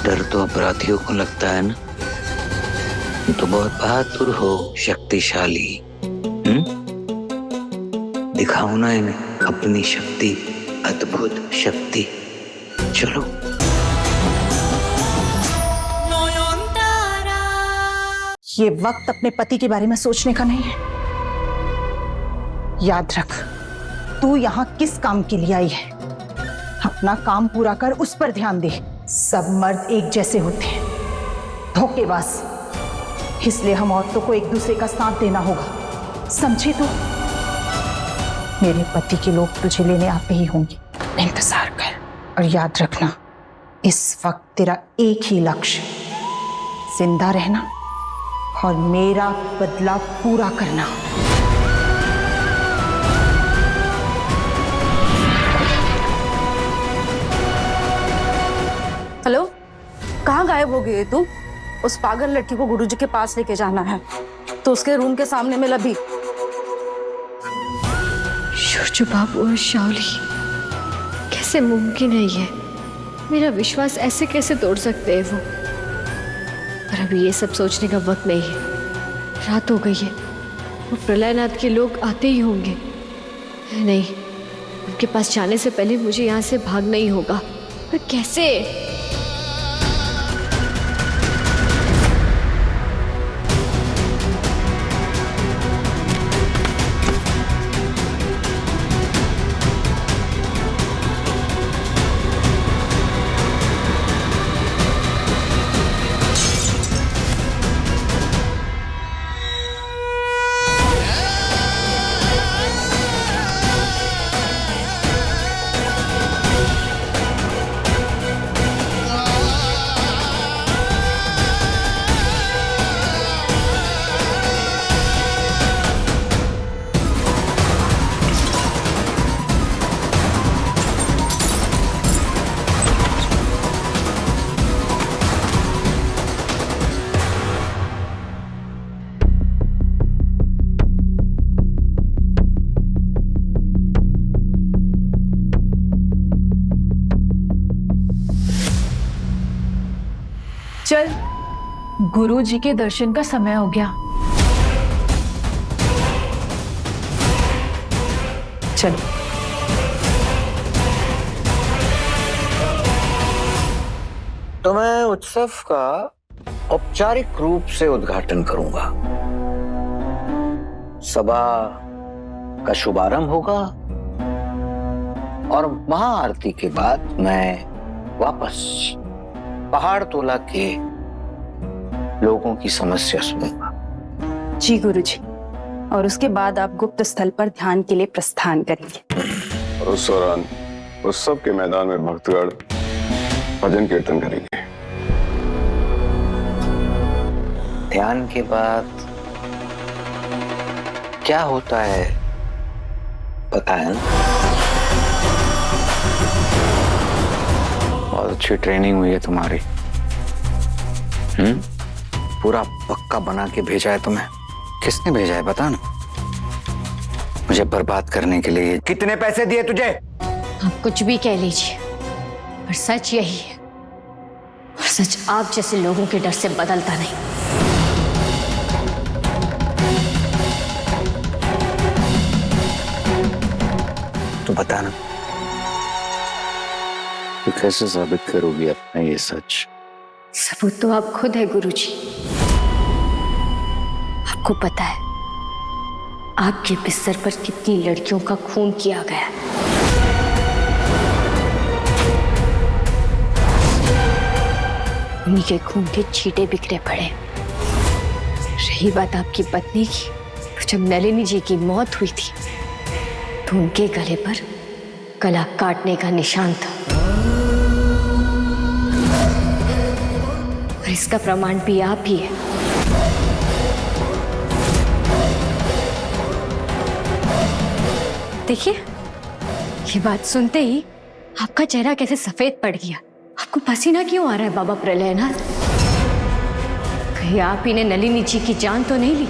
डर तो अपराधियों को लगता है ना। तो बहुत बहादुर हो, शक्तिशाली। दिखाओ ना इन्हें अपनी शक्ति, अद्भुत शक्ति। चलो। ये वक्त अपने पति के बारे में सोचने का नहीं है। याद रख, तू यहाँ किस काम के लिए आई है। अपना काम पूरा कर, उस पर ध्यान दे। सब मर्द एक जैसे होते हैं, धोखेबाज। इसलिए हम औरतों को एक दूसरे का साथ देना होगा, समझी तू? मेरे पति के लोग तुझे लेने आते ही होंगे, इंतजार कर। और याद रखना, इस वक्त तेरा एक ही लक्ष्य, जिंदा रहना और मेरा बदला पूरा करना। हेलो, कहाँ गायब हो गई है तू? उस पागल लड़की को गुरुजी के पास लेके जाना है, तो उसके रूम के सामने मिला भी। शोरजू बाबू और शाओली, कैसे मुमकिन है ये? मेरा विश्वास ऐसे कैसे तोड़ सकते हैं वो? पर अभी ये सब सोचने का वक्त नहीं है। रात हो गई है, वो प्रलयनाथ के लोग आते ही होंगे। नहीं, उनके पास जाने से पहले मुझे यहाँ से भागना ही होगा। पर कैसे? चल, गुरु जी के दर्शन का समय हो गया। चल। तो मैं उत्सव का औपचारिक रूप से उद्घाटन करूंगा। सभा का शुभारंभ होगा और महाआरती के बाद मैं वापस पहाड़ तोला के लोगों की समस्या सुनूंगा। जी गुरुजी, और उसके बाद आप गुप्त स्थल पर ध्यान के लिए प्रस्थान करेंगे। और उस दौरान उत्सव के मैदान में भक्तगण भजन कीर्तन करेंगे। ध्यान के बाद क्या होता है पता है ना? बहुत अच्छी ट्रेनिंग हुई है तुम्हारी। पूरा पक्का बना के भेजा है तुम्हें। किसने भेजा है बता ना? मुझे बर्बाद करने के लिए। कितने पैसे दिए तुझे? आप कुछ भी कह लीजिए, पर सच यही है। और सच आप जैसे लोगों के डर से बदलता नहीं। तो बता ना, तो कैसे साबित करोगी अपना ये सच? सबूत तो आप खुद है गुरुजी। आपको पता है आपके बिस्तर पर कितनी लड़कियों का खून किया गया। उन्हीं के खून के छींटे बिखरे पड़े। रही बात आपकी पत्नी की, तो जब नलिनी जी की मौत हुई थी तो उनके गले पर गला काटने का निशान था। और इसका प्रमाण भी आप ही है। देखिए, ये बात सुनते ही आपका चेहरा कैसे सफेद पड़ गया। आपको पसीना क्यों आ रहा है बाबा प्रलयनाथ? कहीं आप ही ने नलिनी जी की जान तो नहीं ली?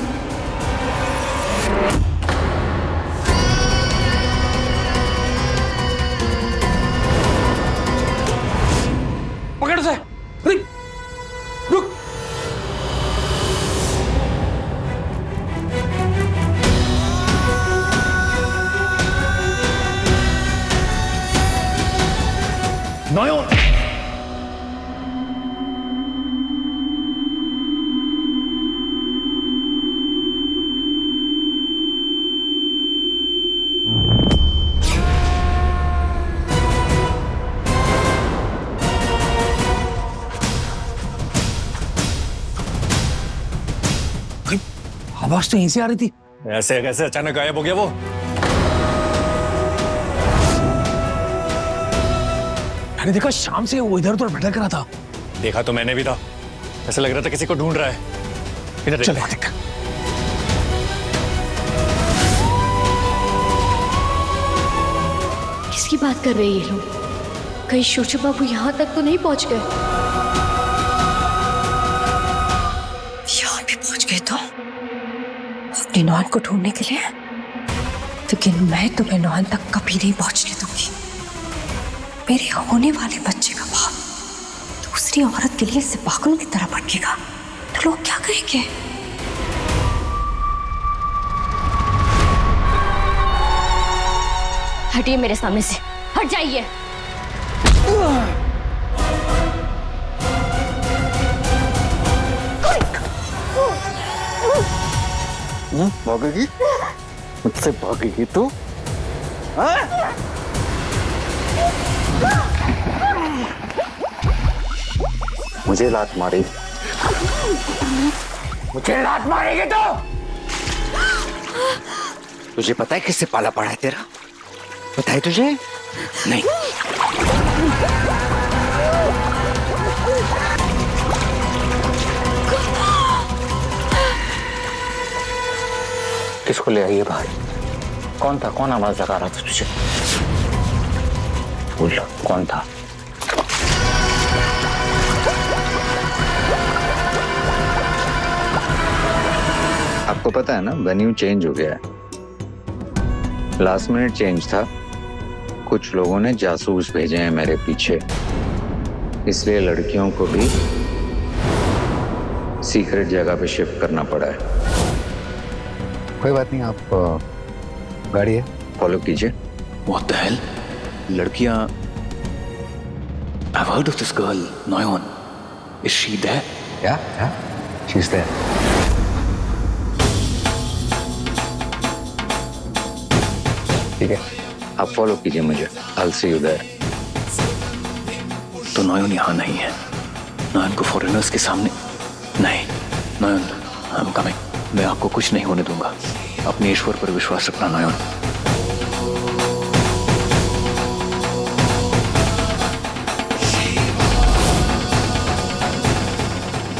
पकड़ उसे। आवाज तो यहीं से आ रही थी। ऐसे कैसे अचानक गायब हो गया वो? मैंने देखा शाम से वो इधर उधर भटक रहा था। देखा तो मैंने भी था, ऐसा लग रहा था किसी को ढूंढ रहा है। इधर चल देखते हैं। किसकी बात कर रहे हैं ये लोग? कहीं शोचू बाबू यहाँ तक तो नहीं पहुंच गए? यहाँ भी पहुंच गए तो अपनी नॉन को ढूंढने के लिए, लेकिन मैं तुम्हें नॉन तक कभी नहीं पहुंचने दूंगी। मेरे होने वाले बच्चे का बाप दूसरी औरत के लिए इसे पागलों की तरह भटकेगा तो लोग क्या कहेंगे? हटिए मेरे सामने से, हट जाइए। भागेगी? मुझसे भागेगी तू? मुझे लात मारेगी? मुझे लात मारेगी तो? तुझे पता है किससे पाला पड़ा है तेरा? पता है तुझे? नहीं। किसको ले आई है बाहर? कौन था? कौन आवाज लगा रहा था तुझे? बोल, कौन था? आपको पता है ना, वेन्यू चेंज हो गया है। लास्ट मिनट चेंज था। कुछ लोगों ने जासूस भेजे हैं मेरे पीछे, इसलिए लड़कियों को भी सीक्रेट जगह पे शिफ्ट करना पड़ा है। कोई बात नहीं, आप गाड़ी है, फॉलो कीजिए। What the hell? लड़कियां, I've heard of this girl, Noyon. Is she there? Yeah, she's there. ठीक है, आप फॉलो कीजिए मुझे। I'll see you there. तो नॉयन यहाँ नहीं है। नॉयन को फॉरेनर्स के सामने नहीं। नॉयन, I'm coming. मैं आपको कुछ नहीं होने दूंगा। अपने ईश्वर पर विश्वास रखना नॉयन।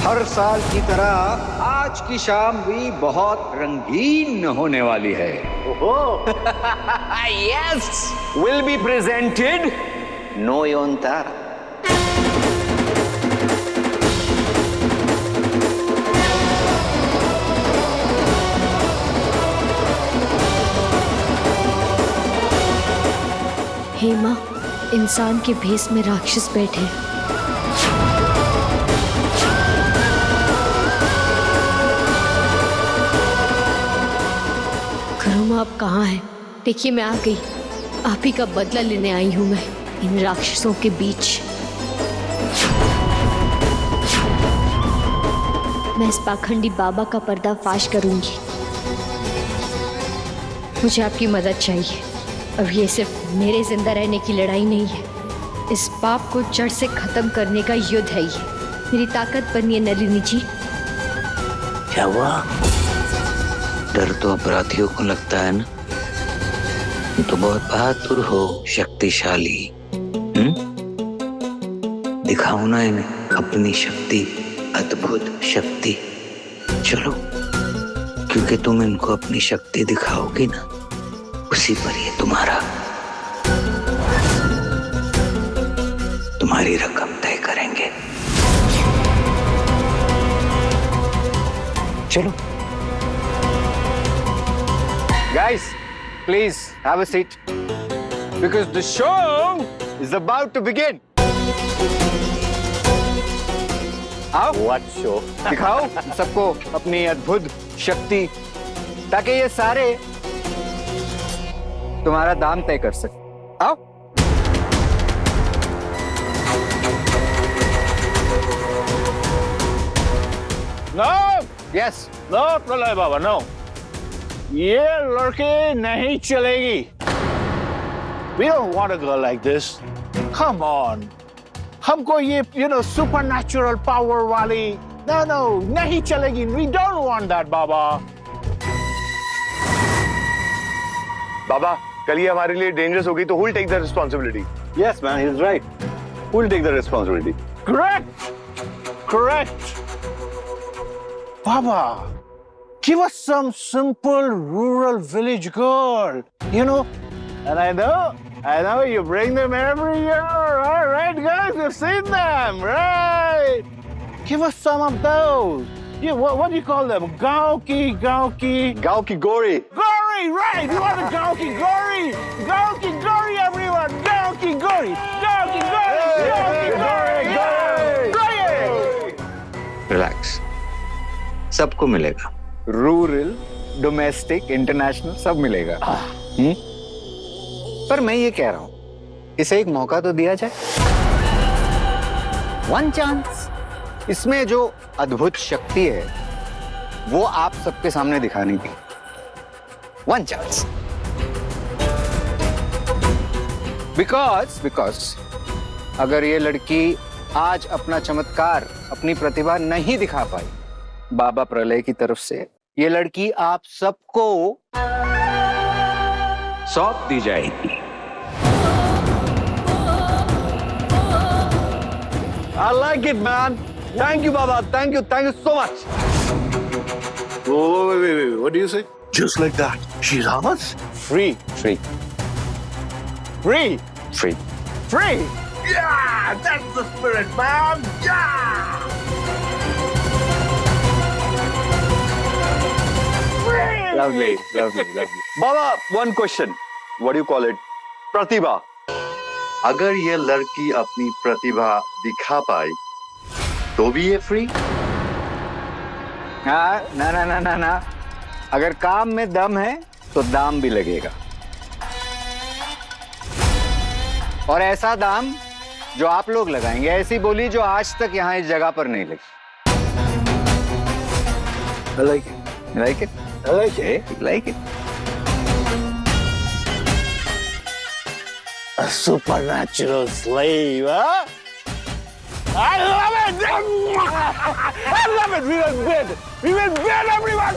हर साल की तरह आज की शाम भी बहुत रंगीन होने वाली है। यस, विल बी प्रेजेंटेड नोयोन तारा। हेमा, इंसान के भेष में राक्षस बैठे। करुणा, आप कहाँ हैं? देखिए मैं आ गई। आप ही का बदला लेने आई हूँ मैं इन राक्षसों के बीच। मैं इस पाखंडी बाबा का पर्दाफाश करूंगी। मुझे आपकी मदद चाहिए। अब ये सिर्फ मेरे जिंदा रहने की लड़ाई नहीं है, इस पाप को जड़ से खत्म करने का युद्ध है ये। मेरी ताकत बनिए नलिनी जी। क्या हुआ? डर तो अपराधियों को लगता है ना? तो बहुत बहादुर हो, शक्तिशाली। दिखाओ ना इन्हें अपनी शक्ति, अद्भुत शक्ति। चलो, क्योंकि तुम इनको अपनी शक्ति दिखाओगी ना, उसी पर ये तुम्हारी रकम तय करेंगे। चलो। Guys, please have a seat because the show is about to begin. आओ। What show? दिखाओ सबको अपनी अद्भुत शक्ति, ताकि ये सारे तुम्हारा दाम तय कर सके। आओ। No! Yes. No, प्रलय बाबा, no. ये लड़की नहीं चलेगी। We don't want a girl like this. Come on. हमको ये, supernatural power वाली, no, नहीं चलेगी। We don't want that, बाबा। बाबा कल ये हमारे लिए डेंजरस हो गई तो who will take the responsibility? Yes, man, he's right. Who will take the responsibility? Correct! Correct! Baba, give us some simple rural village girl, you know? And I know you bring them every year. All right, guys, you've seen them, right? Give us some of those. Yeah, what do you call them? Gauki. Gauki Gori. Gori, right! You want the Gauki Gori? Gauki Gori, everyone! Gauki Gori! Gauki Gori! Gauki Gori! Gori! Relax, सबको मिलेगा। Rural, domestic, international सब मिलेगा। पर मैं ये कह रहा हूं, इसे एक मौका तो दिया जाए। One chance. इसमें जो अद्भुत शक्ति है वो आप सबके सामने दिखाने की। One chance. बिकॉज अगर ये लड़की आज अपना चमत्कार, अपनी प्रतिभा नहीं दिखा पाई बाबा प्रलय की तरफ से, ये लड़की आप सबको सौंप दी जाएगी। I like it, man. Thank you, Baba. Thank you so much. Oh, wait. What do you say? Just like that. She's how much? free. Free. Yeah, that's the spirit, man. Yeah. Free. Lovely. Baba, one question. What do you call it? Pratibha. अगर ये लड़की अपनी प्रतिभा दिखा पाई तो भी ये free? हाँ, ना। अगर काम में दम है तो दाम भी लगेगा। और ऐसा दाम जो आप लोग लगाएंगे, ऐसी बोली जो आज तक यहाँ इस जगह पर नहीं लगी। I like it. You like it? A supernatural slave, huh? I love it! I love it! We were good, everyone!